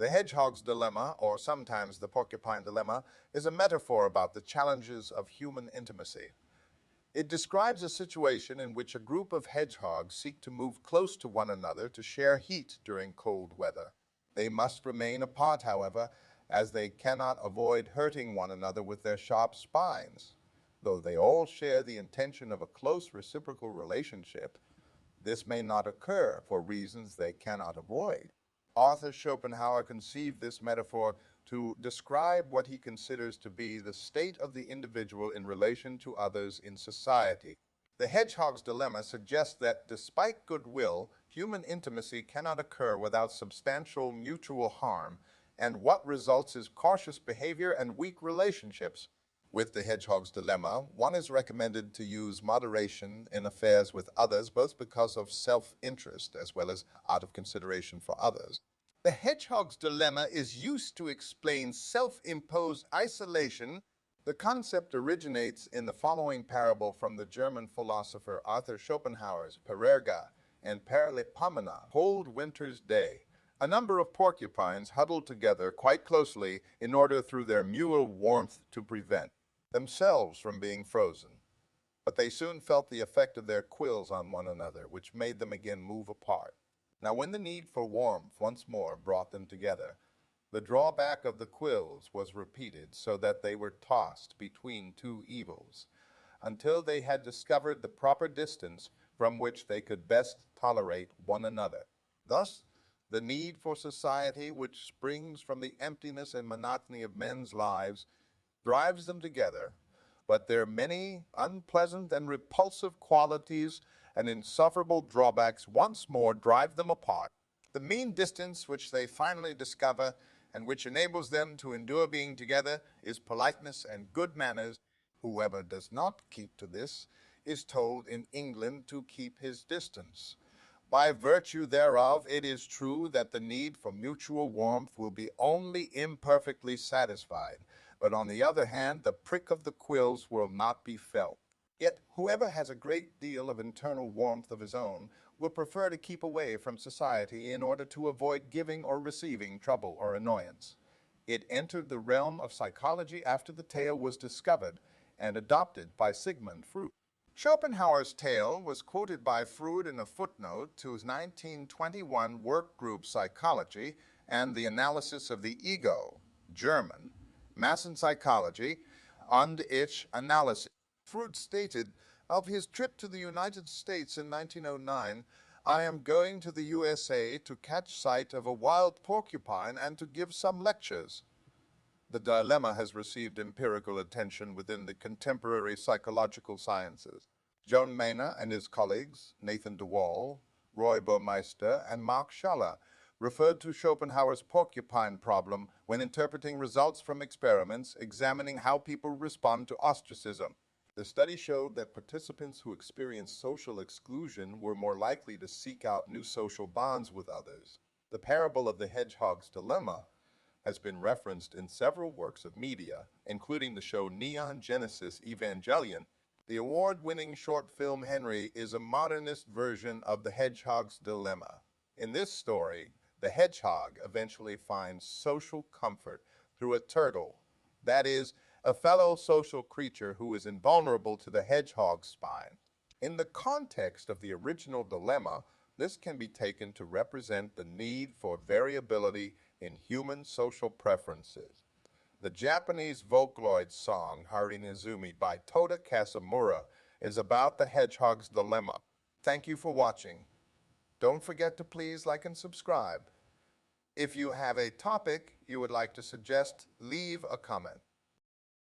The hedgehog's dilemma, or sometimes the porcupine dilemma, is a metaphor about the challenges of human intimacy. It describes a situation in which a group of hedgehogs seek to move close to one another to share heat during cold weather. They must remain apart, however, as they cannot avoid hurting one another with their sharp spines. Though they all share the intention of a close reciprocal relationship, this may not occur for reasons they cannot avoid. Arthur Schopenhauer conceived this metaphor to describe what he considers to be the state of the individual in relation to others in society. The hedgehog's dilemma suggests that despite goodwill, human intimacy cannot occur without substantial mutual harm, and what results is cautious behavior and weak relationships. With the hedgehog's dilemma, one is recommended to use moderation in affairs with others, both because of self-interest as well as out of consideration for others. The hedgehog's dilemma is used to explain self-imposed isolation. The concept originates in the following parable from the German philosopher Arthur Schopenhauer's Parerga and Paralipomena, Cold Winter's Day. A number of porcupines huddled together quite closely in order through their mutual warmth to prevent themselves from being frozen. But they soon felt the effect of their quills on one another, which made them again move apart. Now, when the need for warmth once more brought them together, the drawback of the quills was repeated so that they were tossed between two evils, until they had discovered the proper distance from which they could best tolerate one another. Thus, the need for society, which springs from the emptiness and monotony of men's lives, drives them together, but their many unpleasant and repulsive qualities and insufferable drawbacks once more drive them apart. The mean distance which they finally discover and which enables them to endure being together is politeness and good manners. Whoever does not keep to this is told in England to keep his distance. By virtue thereof, it is true that the need for mutual warmth will be only imperfectly satisfied, but on the other hand, the prick of the quills will not be felt. Yet whoever has a great deal of internal warmth of his own will prefer to keep away from society in order to avoid giving or receiving trouble or annoyance. It entered the realm of psychology after the tale was discovered and adopted by Sigmund Freud. Schopenhauer's tale was quoted by Freud in a footnote to his 1921 work group Psychology and the Analysis of the Ego, German, Massenpsychology und Ich Analyse. Freud stated, of his trip to the United States in 1909, I am going to the USA to catch sight of a wild porcupine and to give some lectures. The dilemma has received empirical attention within the contemporary psychological sciences. John Maynard and his colleagues, Nathan DeWall, Roy Baumeister, and Mark Schaller, referred to Schopenhauer's porcupine problem when interpreting results from experiments examining how people respond to ostracism. The study showed that participants who experienced social exclusion were more likely to seek out new social bonds with others. The parable of the hedgehog's dilemma has been referenced in several works of media, including the show Neon Genesis Evangelion. The award-winning short film Henry is a modernist version of the hedgehog's dilemma. In this story, the hedgehog eventually finds social comfort through a turtle, that is, a fellow social creature who is invulnerable to the hedgehog's spine. In the context of the original dilemma, this can be taken to represent the need for variability in human social preferences. The Japanese Vocaloid song Harinezumi by Toda Kasamura is about the hedgehog's dilemma. Thank you for watching. Don't forget to please like and subscribe. If you have a topic you would like to suggest, leave a comment.